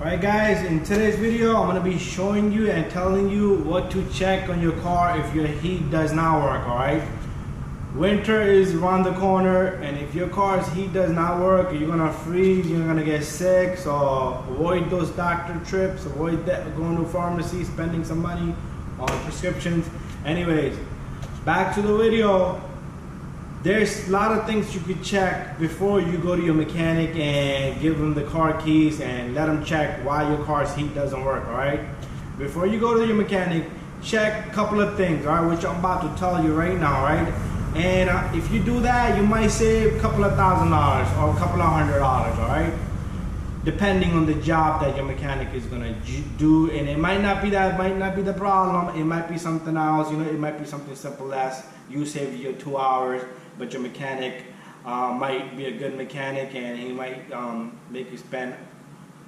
Alright guys, in today's video I'm going to be showing you and telling you what to check on your car if your heat does not work. Alright, winter is around the corner, and if your car's heat does not work, you're going to freeze, you're going to get sick. So avoid those doctor trips, avoid that, going to a pharmacy, spending some money on prescriptions. Anyways, back to the video. There's a lot of things you could check before you go to your mechanic and give them the car keys and let them check why your car's heat doesn't work. All right, before you go to your mechanic, check a couple of things, all right, which I'm about to tell you right now, right? And if you do that, you might save a couple of $1,000s or a couple of $100, all right, depending on the job that your mechanic is gonna do. And it might not be that, might not be the problem. It might be something else. You know, it might be something simple as you save your 2 hours, but your mechanic might be a good mechanic, and he might make you spend.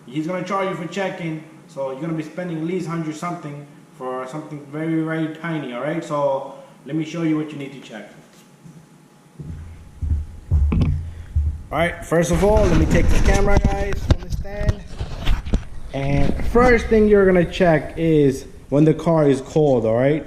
He's gonna charge you for checking, so you're gonna be spending at least 100 something for something very, very tiny. All right, so let me show you what you need to check. All right, first of all, let me take the camera, guys, from the stand. And first thing you're gonna check is when the car is cold. All right,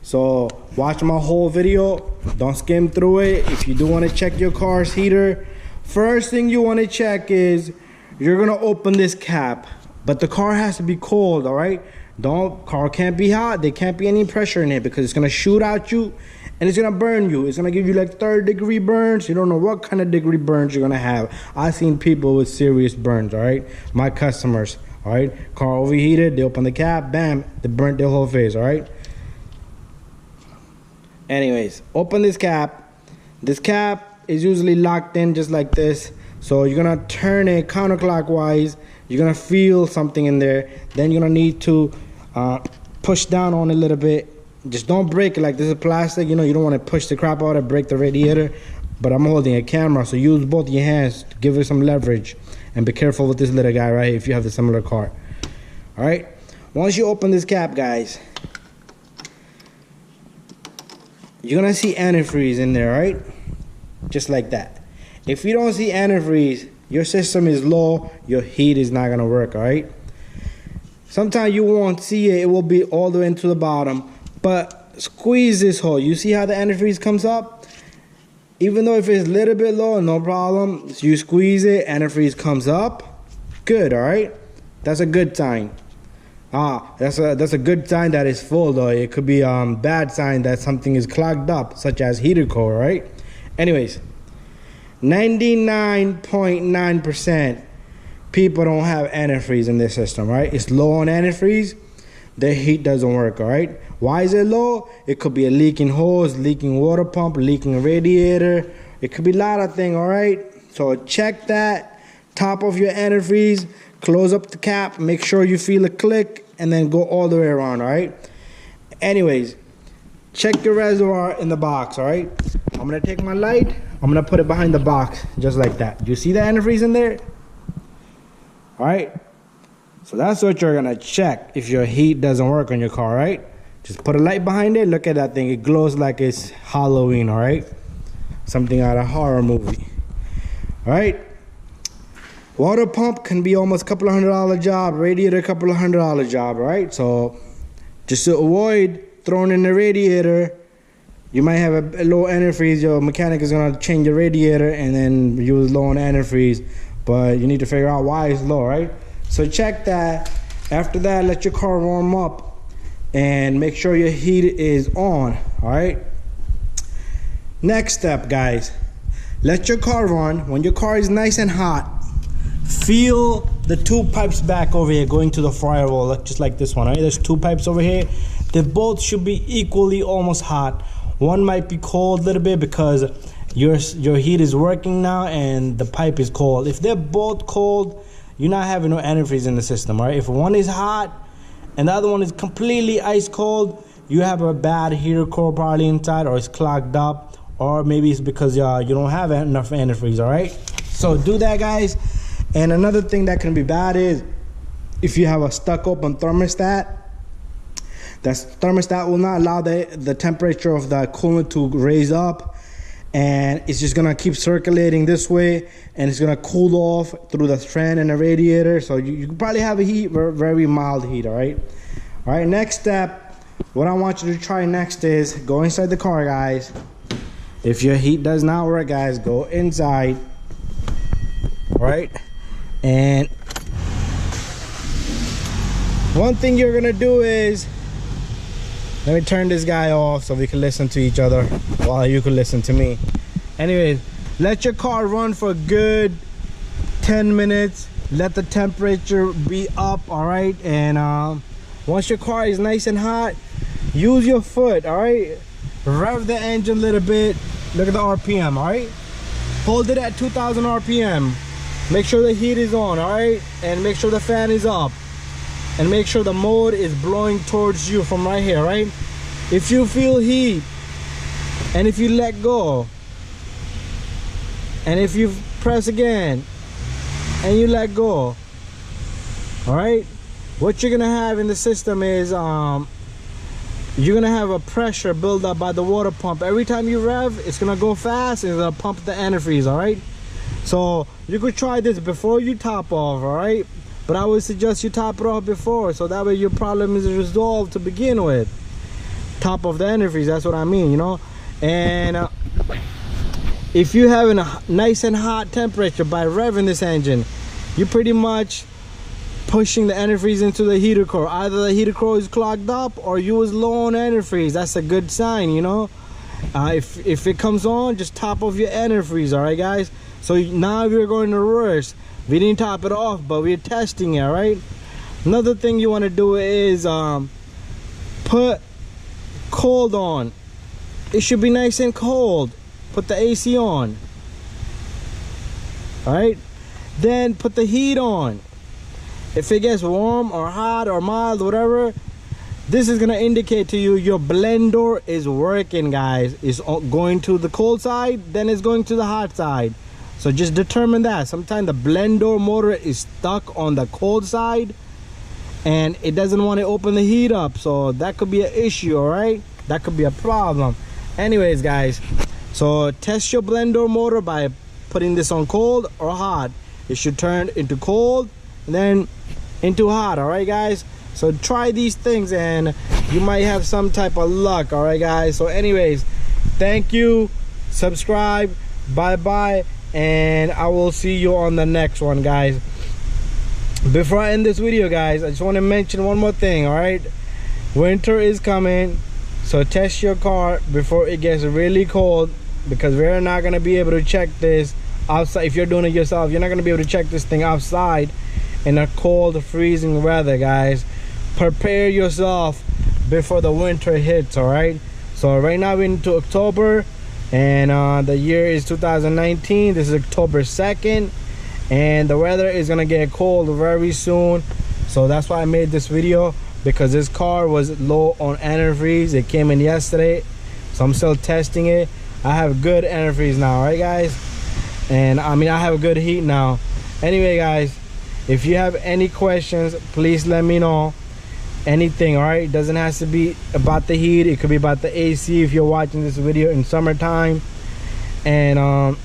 so watch my whole video, don't skim through it. If you do want to check your car's heater, first thing you want to check is you're gonna open this cap, but the car has to be cold. All right, car can't be hot. There can't be any pressure in it, because it's gonna shoot at you and it's gonna burn you. It's gonna give you like 3rd-degree burns. You don't know what kind of degree burns you're gonna have. I've seen people with serious burns. All right, my customers. All right, car overheated, they open the cap, bam, they burnt their whole face. All right, anyways, open this cap. This cap is usually locked in just like this, so you're gonna turn it counterclockwise. You're gonna feel something in there. Then you're gonna need to push down on it a little bit. Just don't break it. Like, this is plastic, you know, you don't want to push the crap out and break the radiator. But I'm holding a camera, so use both your hands to give it some leverage. And be careful with this little guy right here if you have the similar car. All right, once you open this cap, guys, you're gonna see antifreeze in there, right? Just like that. If you don't see antifreeze, your system is low, your heat is not gonna work. All right, sometimes you won't see it, it will be all the way into the bottom, but squeeze this hole. You see how the antifreeze comes up? Even though if it's a little bit low, no problem. So you squeeze it, antifreeze comes up. Good. All right, that's a good sign. That's a good sign that it's full, though. It could be bad sign that something is clogged up, such as heater core, right? Anyways, 99.9% people don't have antifreeze in their system, right? It's low on antifreeze, the heat doesn't work. All right, why is it low? It could be a leaking hose, leaking water pump, leaking radiator. It could be a lot of things. All right, so check that top of your antifreeze, close up the cap, make sure you feel a click, and then go all the way around. All right, anyways, check your reservoir in the box. All right, I'm gonna take my light, I'm gonna put it behind the box just like that. You see the antifreeze in there? All right, so that's what you're gonna check if your heat doesn't work on your car. Right, just put a light behind it. Look at that thing, it glows like it's Halloween. All right, something out of a horror movie. All right, water pump can be almost a couple of $100 job, radiator a couple of $100 job. Right, so just to avoid throwing in the radiator, you might have a low antifreeze. Your mechanic is gonna change your radiator and then use low on antifreeze, but you need to figure out why it's low. Right, so check that. After that, let your car warm up and make sure your heat is on. All right, next step, guys, let your car run. When your car is nice and hot, feel the 2 pipes back over here going to the firewall, just like this one. Right, there's 2 pipes over here. They both should be equally almost hot. One might be cold a little bit because your heat is working now and the pipe is cold. If they're both cold, you're not having no antifreeze in the system. Right, if one is hot and the other one is completely ice cold, you have a bad heater core probably inside, or it's clogged up, or maybe it's because you don't have enough antifreeze. All right, so do that, guys. And another thing that can be bad is if you have a stuck open thermostat. That thermostat will not allow the temperature of the coolant to raise up, and it's just gonna keep circulating this way, and it's gonna cool off through the fan and the radiator. So you can probably have a heat, very mild heat. All right, next step, what I want you to try next is go inside the car, guys. If your heat does not work, guys, go inside. All right, and one thing you're gonna do is, let me turn this guy off so we can listen to each other while you can listen to me. Anyways, let your car run for a good 10 minutes. Let the temperature be up, all right? And once your car is nice and hot, use your foot, all right? Rev the engine a little bit. Look at the RPM, all right? Hold it at 2,000 RPM. Make sure the heat is on, all right? And make sure the fan is up. And make sure the mode is blowing towards you from right here, right? If you feel heat, and if you let go, and if you press again, and you let go, all right? What you're gonna have in the system is, you're gonna have a pressure build up by the water pump. Every time you rev, it's gonna go fast, and it's gonna pump the antifreeze, all right? So you could try this before you top off, all right? But I would suggest you top it off before, so that way your problem is resolved to begin with. Top of the antifreeze, that's what I mean, you know. And if you have a nice and hot temperature by revving this engine, you're pretty much pushing the antifreeze into the heater core. Either the heater core is clogged up or you was low on antifreeze. That's a good sign, you know. If it comes on, just top off your antifreeze, all right, guys. So now we're going to reverse. We didn't top it off, but we're testing it, right? Another thing you want to do is put cold on. It should be nice and cold. Put the AC on. All right? Then put the heat on. If it gets warm or hot or mild, whatever, this is going to indicate to you your blender is working, guys. It's going to the cold side, then it's going to the hot side. So just determine that. Sometimes the blender motor is stuck on the cold side and it doesn't want to open the heat up. So that could be an issue, all right? That could be a problem. Anyways, guys, so test your blender motor by putting this on cold or hot. It should turn into cold and then into hot, all right, guys? So try these things and you might have some type of luck, all right, guys? So anyways, thank you. Subscribe. Bye-bye. And I will see you on the next one, guys. Before I end this video, guys, I just want to mention one more thing, all right? Winter is coming, so test your car before it gets really cold, because we're not going to be able to check this outside. If you're doing it yourself, you're not going to be able to check this thing outside in a cold, freezing weather, guys. Prepare yourself before the winter hits, all right? So right now we're into October, and the year is 2019. This is October 2nd, and the weather is gonna get cold very soon. So that's why I made this video, because this car was low on antifreeze. It came in yesterday, so I'm still testing it. I have good antifreeze now, right, guys? And I mean, I have a good heat now. Anyway, guys, if you have any questions, please let me know. Anything, all right? It doesn't have to be about the heat. It could be about the AC if you're watching this video in summertime. And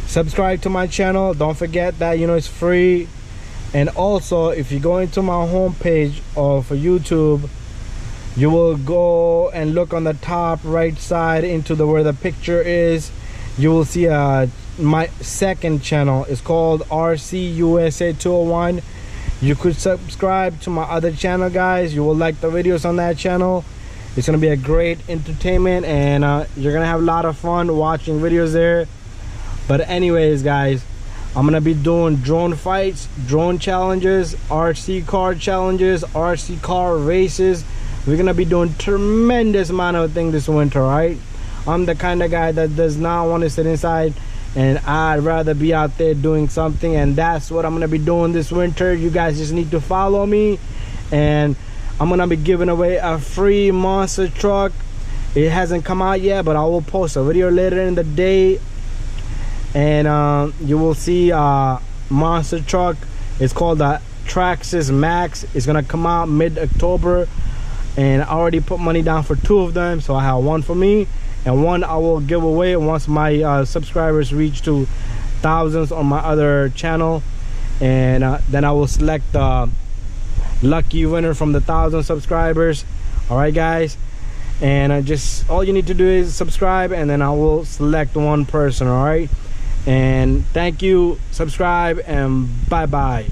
subscribe to my channel. Don't forget that, you know, it's free. And also, if you go into my homepage of YouTube, you will go and look on the top right side into where the picture is. You will see my second channel. It's called RC USA 201. You could subscribe to my other channel, guys. You will like the videos on that channel. It's gonna be a great entertainment, and you're gonna have a lot of fun watching videos there. But anyways, guys, I'm gonna be doing drone fights, drone challenges, RC car challenges, RC car races. We're gonna be doing tremendous amount of things this winter, right? I'm the kind of guy that does not want to sit inside, and I'd rather be out there doing something, and that's what I'm gonna be doing this winter. You guys just need to follow me, and I'm gonna be giving away a free monster truck. It hasn't come out yet, but I will post a video later in the day, and you will see monster truck. It's called the Traxxas Max. It's gonna come out mid-October, and I already put money down for 2 of them, so I have one for me and one I will give away once my subscribers reach to thousands on my other channel, and then I will select the lucky winner from the 1,000 subscribers. All right guys, and just all you need to do is subscribe, and then I will select one person. All right, and thank you, subscribe, and bye bye.